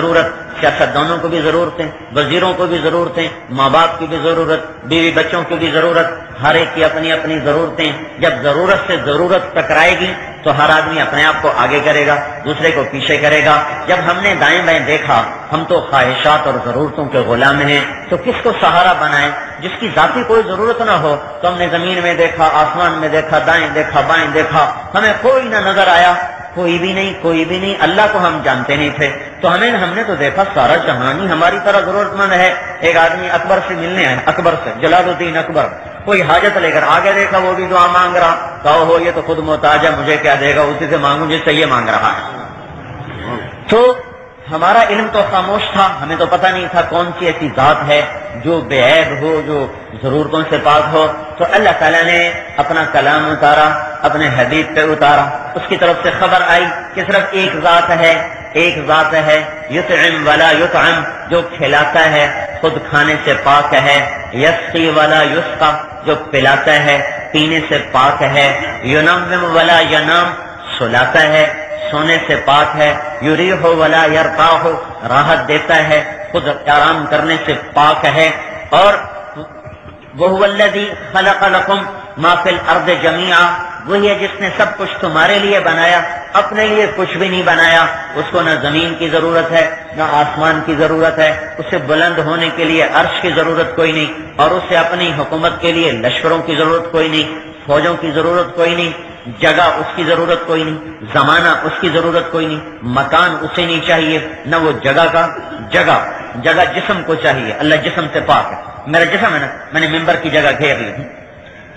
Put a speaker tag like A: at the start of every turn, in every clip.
A: ضرورت، سیاستدانوں کو بھی ضرورتیں، وزیروں کو بھی ضرورتیں، ماں باپ کی بھی ضرورت، بیوی بچوں کی بھی ضرورت، ہر ایک کی اپنی اپنی ضرورتیں۔ جب ضرورت سے ضرورت ٹکرائے گی تو ہر آدمی اپنے آپ کو آگے کرے گا، دوسرے کو پیچھے کرے گا۔ جب ہم نے دائیں بائیں دیکھا ہم تو خواہشات اور ضرورتوں کے غلام ہیں، تو کس کو سہارا بنائیں؟ جس کی ذاتی کوئی ضرورت نہ ہو تو ہم نے زمین میں دیکھا، آسمان میں دیکھا، دائیں دیکھا، بائیں دیکھا، ہمیں کوئی نہ نظر آیا، کوئی بھی نہیں، کوئی بھی نہیں۔ اللہ کو ہم جانتے نہیں تھے تو ہم نے تو دیکھا سارا جہان ہی ہماری طرح ضرورت مند ہے۔ ایک آدمی اکبر سے ملنے آیا، اکبر سے، جلال الدین اکبر، کوئی حاجت لے کر آگے دیکھا وہ بھی دعا مانگ رہا، کہو ہو یہ تو خود محتاج ہے، مجھے کیا دے گا، اسی سے مانگوں جس سے یہ مانگ رہا ہے۔ تو ہمارا علم تو خاموش تھا، ہمیں تو پتہ نہیں تھا کون سی ایسی ذات ہے جو بے عیب ہو، جو ضرورتوں سے پاک ہو۔ تو اللہ تعالیٰ نے اپنا کلام اتارا، اپنے حبیب پہ اتارا، اس کی طرف سے خبر آئی کہ صرف ایک ذات ہے، ایک ذات ہے، یطعم ولا یطعم، جو کھلاتا ہے خود کھانے سے پاک ہے، یسقی ولا یسقا، جو پلاتا ہے پینے سے پاک ہے، ینم ولا ینام، سلاتا ہے سونے سے پاک ہے، یریح ولا یرتاح، راحت دیتا ہے خود آرام کرنے سے پاک ہے، اور وَهُوَ الَّذِي خَلَقَ لَكُمْ مَا فِي الْأَرْضِ جَمِيعًا، وہی ہے جس نے سب کچھ تمہارے لیے بنایا، اپنے لیے کچھ بھی نہیں بنایا۔ اس کو نہ زمین کی ضرورت ہے، نہ آسمان کی ضرورت ہے، اسے بلند ہونے کے لیے عرش کی ضرورت کوئی نہیں، اور اسے اپنی حکومت کے لیے لشکروں کی ضرورت کوئی نہیں، فوجوں کی ضرورت کوئی نہیں، جگہ اس کی ضرورت کوئی نہیں، زمانہ اس کی ضرورت کوئی نہیں، مکان اسے نہیں چاہیے، نہ وہ جگہ کا، جگہ جسم کو چاہیے، اللہ جسم سے پاک ہے۔ میرا جسم ہے نا، میں نے ممبر کی جگہ گھیر لی،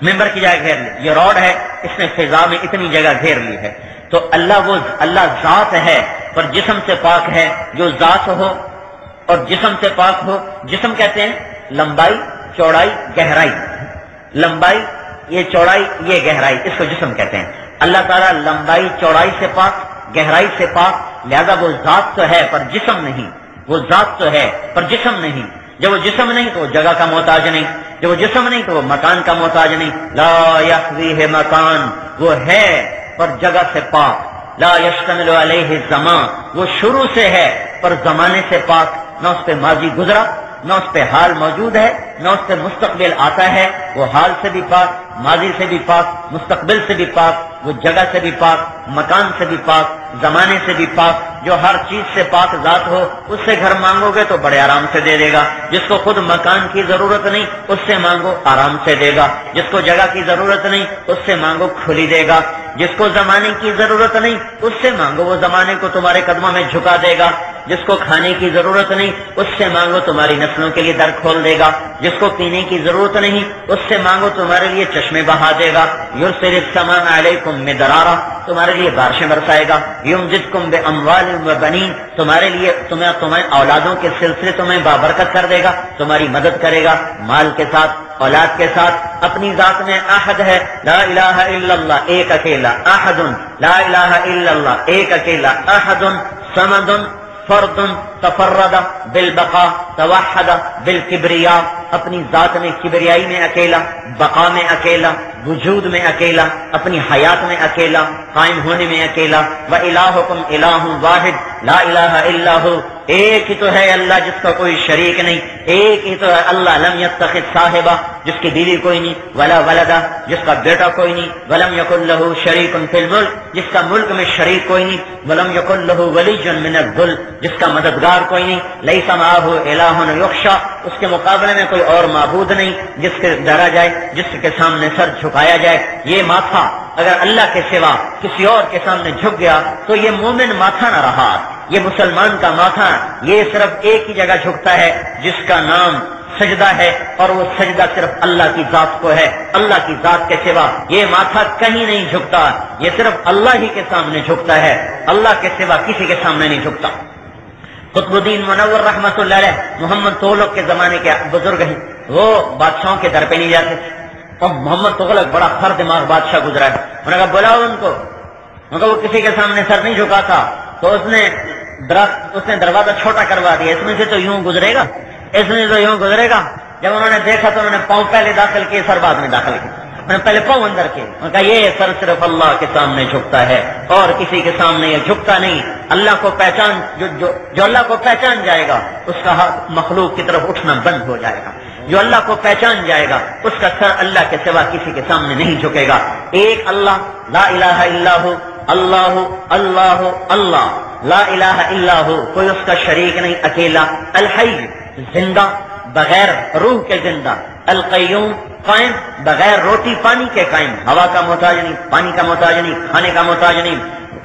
A: ممبر کی جگہ گھیر لی، یہ روڈ ہے، اس نے فضا میں اتنی جگہ گھیر لی ہے۔ تو اللہ ذات ہے پر جسم سے پاک ہے، جو ذات ہو اور جسم سے پاک ہو۔ جسم کہتے ہیں لمبائی، چوڑائی، گہرائی، لمبائی یہ چوڑائی یہ گہرائی، اس کو جسم کہتے ہیں۔ اللہ تعالیٰ لمبائی چوڑائی سے پاک، گہرائی سے پاک، لہذا وہ ذات تو ہے پر جسم نہیں، وہ ذات تو ہے پر جسم نہیں۔ جب وہ جسم نہیں تو وہ جگہ کا محتاج نہیں، جب وہ جسم نہیں تو وہ مکان کا محتاج نہیں۔ لا یحویہ مکان، وہ ہے پر جگہ سے پاک۔ لا یشتمل علیہ الزمان، وہ شروع سے ہے پر زمانے سے پاک، نہ اس پہ ماضی گزرا، نہ اس پہ حال موجود ہے، نہ اس پہ مستقبل آتا ہے۔ وہ حال سے بھی پاک، ماضی سے بھی پاک، مستقبل سے بھی پاک، وہ جگہ سے بھی پاک، مکان سے بھی پاک، زمانے سے بھی پاک۔ جو ہر چیز سے پاک ذات ہو اس سے گھر مانگو گے تو بڑے آرام سے دے دے گا۔ جس کو خود مکان کی ضرورت نہیں اس سے مانگو آرام سے دے گا۔ جس کو جگہ کی ضرورت نہیں اس سے مانگو کھلی دے گا۔ جس کو زمانے کی ضرورت نہیں اس سے مانگو وہ زمانے کو تمہارے قدموں میں جھکا دے گا۔ جس کو کھانے کی ضرورت نہیں اس سے مانگو تمہاری نسلوں کے لیے در کھول دے گا۔ جس کو پینے کی ضرورت نہیں اس سے مانگو تمہارے لیے چشمے بہا دے گا۔ یرسل السماء علیکم مدرارا، تمہارے لیے بارشیں برسائے گا۔ یمددکم باموال وبنین، تمہارے لیے تمہیں اولادوں کے سلسلے تمہیں بابرکت کر دے گا، تمہاری مدد کرے گا مال کے ساتھ، اولاد کے ساتھ۔ اپنی ذات میں احد ہے، لا الہ الا اللہ، ایک اکیلا، احد، لا الہ الا اللہ، ایک اکیلا، احد، صمد، فرد، تفرد بالبقاء، توحد بالکبریاء، اپنی ذات میں کبریائی میں اکیلا، بقا میں اکیلا، وجود میں اکیلا، اپنی حیات میں اکیلا، قائم ہونے میں اکیلا۔ وَإِلَٰهُكُمْ إِلَٰهٌ وَاحِدٌ لَا إِلَٰهَ إِلَّا هُوَ، ایک ہی تو ہے اللہ جس کا کوئی شریک نہیں، ایک ہی تو ہے اللہ، لم يتخذ صاحبہ، جس کی بیوی کوئی نہیں، ولا ولدا، جس کا بیٹا کوئی نہیں، ولم يكن له شریک فی الملک، جس کا ملک میں شریک کوئی نہیں، ولم يكن له ولی من الذل، جس کا مددگار کوئی نہیں، لیس معه الہ یخشی، اس کے مقابلے میں کوئی اور معبود نہیں جس کے ڈرا جائے، جس کے سامنے سر جھکایا جائے۔ یہ ماتھا اگر اللہ کے سوا کسی اور کے سامنے جھک گیا تو یہ مومن ماتھا نہ رہا، یہ مسلمان کا ماتھا یہ صرف ایک ہی جگہ جھکتا ہے جس کا نام سجدہ ہے، اور وہ سجدہ صرف اللہ کی ذات کو ہے، اللہ کی ذات کے سوا یہ ماتھا کہیں نہیں جھکتا، یہ صرف اللہ ہی کے سامنے جھکتا ہے، اللہ کے سوا کسی کے سامنے نہیں جھکتا۔ قطب الدین منور رحمۃ اللہ علیہ محمد تغلق کے زمانے کے بزرگ ہیں، وہ بادشاہوں کے در پہ نہیں جاتے، اور محمد تغلق بڑا خر دماغ بادشاہ گزرا ہے، انہوں نے کہا بلاؤ ان کو، وہ کسی کے سامنے سر نہیں جھکا تھا، تو اس نے دروازہ چھوٹا کروا دیا، اس میں سے تو یوں گزرے گا، اس میں تو یوں گزرے گا۔ جب انہوں نے دیکھا تو انہوں نے پاؤں پہلے داخل کیے، سر بعد میں داخل کیا۔ انہوں نے پہلے پاؤں اندر کے، انہوں نے کہا یہ سر صرف اللہ کے سامنے جھکتا ہے اور کسی کے سامنے یہ جھکتا نہیں۔ اللہ کو پہچان جو اللہ کو پہچان جائے گا اس کا ہاتھ مخلوق کی طرف اٹھنا بند ہو جائے گا، جو اللہ کو پہچان جائے گا اس کا سر اللہ کے سوا کسی کے سامنے نہیں جھکے گا۔ ایک اللہ، لا الہ الا ہو، اللہ اللہ اللہ، لا الہ الا ہو، کوئی اس کا شریک نہیں، اکیلا، الحی زندہ بغیر روح کے زندہ، القیوم قائم بغیر روٹی پانی کے قائم، ہوا کا محتاج نہیں، پانی کا محتاج نہیں، کھانے کا محتاج نہیں،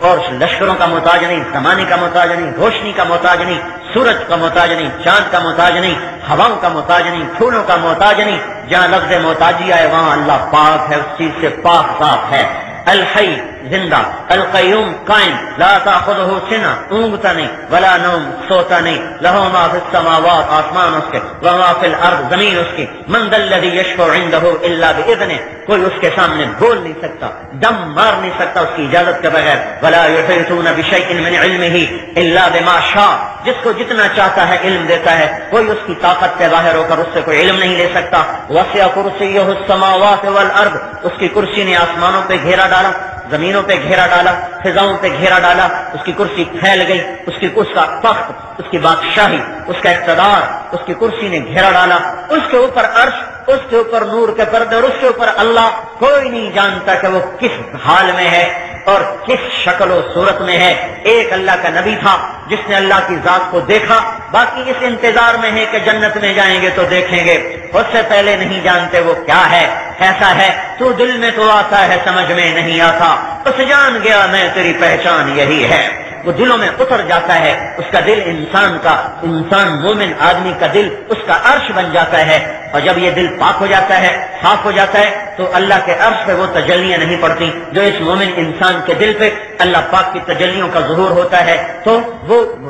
A: اور لشکروں کا محتاج نہیں، زمانے کا محتاج نہیں، روشنی کا محتاج نہیں، سورج کا محتاج نہیں، چاند کا محتاج نہیں، ہواؤں کا محتاج نہیں، پھولوں کا محتاج نہیں۔ جہاں لفظ محتاجی آئے وہاں اللہ پاک ہے، اس چیز سے پاک صاف ہے۔ الحی زندہ، القیوم قائم، لا تاخذہ سنہ اونگتا نہیں، ولا نوم سوتا نہیں، لہو ما فی السماوات آسمان اس کے، وما فی الارض زمین اس کی، من ذا الذی یشفع عنده الا باذنہ، کوئی اس کے سامنے بول نہیں سکتا، دم مار نہیں سکتا اس کی اجازت کے بغیر، ولا یحیطون بشیء من علمہ الا بما شاء، جس کو جتنا چاہتا ہے علم دیتا ہے، کوئی اس کی طاقت سے باہر ہو کر اس سے کوئی علم نہیں لے سکتا۔ وسع کرسیہ السماوات والارض، اس کی کرسی نے آسمانوں پہ گھیرا ڈالا، زمینوں پہ گھیرا ڈالا، فضاؤں پہ گھیرا ڈالا، اس کی کرسی پھیل گئی، اس کا تخت، اس کی بادشاہی، اس کا اقتدار، اس کی کرسی نے گھیرا ڈالا، اس کے اوپر عرش، اس کے اوپر نور کے پردے، اور اس کے اوپر اللہ، کوئی نہیں جانتا کہ وہ کس حال میں ہے اور کس شکل و صورت میں ہے۔ ایک اللہ کا نبی تھا جس نے اللہ کی ذات کو دیکھا، باقی اس انتظار میں ہے کہ جنت میں جائیں گے تو دیکھیں گے، اس سے پہلے نہیں جانتے وہ کیا ہے، ایسا ہے تو دل میں تو آتا ہے سمجھ میں نہیں آتا، اس جان گیا میں تیری پہچان یہی ہے، وہ دلوں میں اتر جاتا ہے، اس کا دل انسان مومن آدمی کا دل اس کا عرش بن جاتا ہے، اور جب یہ دل پاک ہو جاتا ہے، صاف ہو جاتا ہے، تو اللہ کے عرش پہ وہ تجلیاں نہیں پڑتی جو اس مومن انسان کے دل پہ اللہ پاک کی تجلیوں کا ظہور ہوتا ہے، تو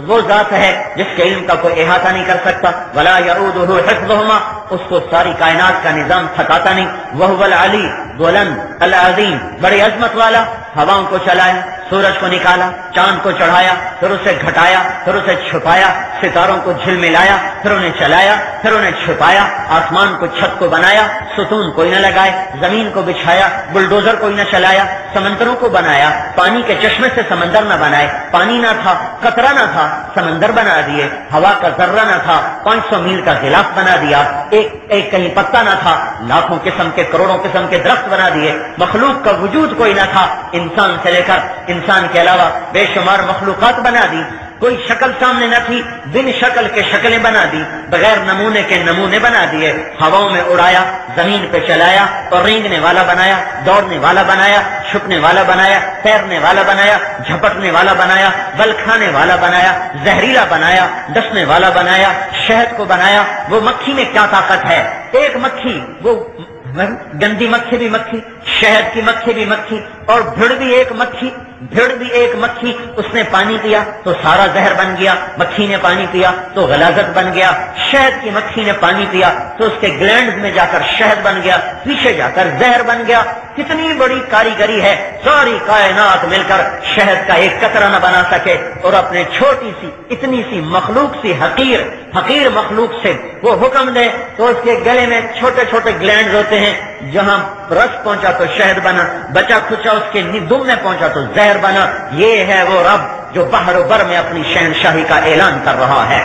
A: وہ ذات ہے جس کے علم کا کوئی احاطہ نہیں کر سکتا، ولا یعودہ حفظہما، اس کو ساری کائنات کا نظام تھکاتا نہیں، وہو العلی بلند العظیم، بڑی عظمت والا، ہواؤں کو چلایا، سورج کو نکالا، چاند کو چڑھایا، پھر اسے گھٹایا، پھر اسے چھپایا، ستاروں کو جھلملایا، پھر انہیں چلایا، پھر انہیں چھپایا، آسمان کو چھت کو بنایا، ستون کوئی نہ لگائے، زمین کو بچھایا، بلڈوزر کوئی نہ چلایا، سمندروں کو بنایا، پانی کے چشمے سے سمندر نہ بنائے، پانی نہ تھا، قطرہ نہ تھا، سمندر بنا دیے، ہوا کا ذرہ نہ تھا، 500 میل کا غلاف بنا دیا، ایک کہیں پتا نہ تھا، لاکھوں قسم کے کروڑوں قسم کے درخت بنا دیے، مخلوق کا وجود کوئی نہ تھا، انسان سے لے کر انسان کے علاوہ بے شمار مخلوقات بنا دی، کوئی شکل سامنے نہ تھی، بن شکل کے شکلیں بنا دی، بغیر نمونے کے نمونے بنا دیے، ہواؤں میں اڑایا، زمین پہ چلایا، اور رینگنے والا بنایا، دوڑنے والا بنایا، چھپنے والا بنایا، تیرنے والا بنایا، جھپٹنے والا بنایا، بل کھانے والا بنایا، زہریلا بنایا، ڈسنے والا بنایا، شہد کو بنایا۔ وہ مکھی میں کیا طاقت ہے؟ ایک مکھی، وہ گندی مکھی بھی مکھی، شہد کی مکھی بھی مکھی، اور بھیڑ بھی ایک مکھی، اس نے پانی پیا تو سارا زہر بن گیا، مکھی نے پانی پیا تو غلاظت بن گیا، شہد کی مکھی نے پانی پیا تو اس کے گلینڈز میں جا کر شہد بن گیا، پیچھے جا کر زہر بن گیا۔ کتنی بڑی کاریگری ہے، ساری کائنات مل کر شہد کا ایک قطرہ نہ بنا سکے، اور اپنے چھوٹی سی اتنی سی مخلوق سی حقیر مخلوق سے وہ حکم دے تو اس کے گلے میں چھوٹے چھوٹے گلینڈز ہوتے ہیں، جہاں رس پہنچا تو شہد بنا، بچا کھچا اس کے دم میں پہنچا تو زہر بنا۔ یہ ہے وہ رب جو بحر و بر میں اپنی شہنشاہی کا اعلان کر رہا ہے۔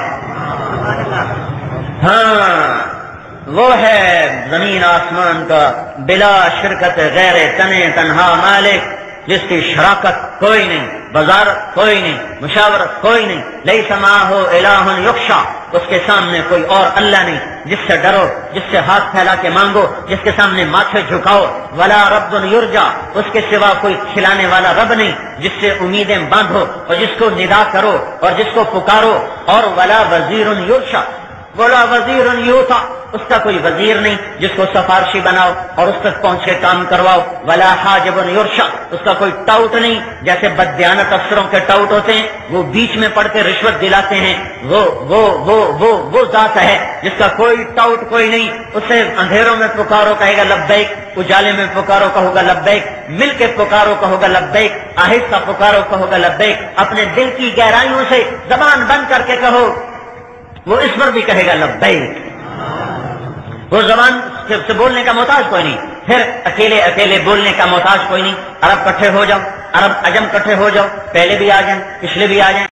A: ہاں، وہ ہے زمین آسمان کا بلا شرکت غیر تنہا مالک، جس کی شراکت کوئی نہیں، وزارت کوئی نہیں، مشاورت کوئی نہیں، لیس معہ الہ یخشی، اس کے سامنے کوئی اور اللہ نہیں جس سے ڈرو، جس سے ہاتھ پھیلا کے مانگو، جس کے سامنے ماتھے جھکاؤ، ولا رب یرجا، اس کے سوا کوئی کھلانے والا رب نہیں جس سے امیدیں باندھو اور جس کو ندا کرو اور جس کو پکارو، اور ولا وزیر یرشا، ولا وزیر یوتا، اس کا کوئی وزیر نہیں جس کو سفارشی بناؤ اور اس تک پہنچ کے کام کرواؤ، ولا حاجب یرشا، اس کا کوئی ٹاؤٹ نہیں، جیسے بددیانت افسروں کے ٹاؤٹ ہوتے ہیں، وہ بیچ میں پڑ کے رشوت دلاتے ہیں، وہ ذات ہے جس کا کوئی ٹاؤٹ کوئی نہیں، اسے اندھیروں میں پکارو کہے گا لبیک، اجالے میں پکارو کہو گا لبیک، مل کے پکارو کہو گا لبیک، آہستہ پکارو کہو گا لبیک، اپنے دل کی گہرائیوں سے زبان بند کر کے کہو، وہ اس پر بھی کہے گا لبیک۔ وہ زبان سے بولنے کا محتاج کوئی نہیں، پھر اکیلے اکیلے بولنے کا محتاج کوئی نہیں، عرب کٹھے ہو جاؤ، عرب عجم کٹھے ہو جاؤ، پہلے بھی آ جائیں پچھلے بھی آ جائیں،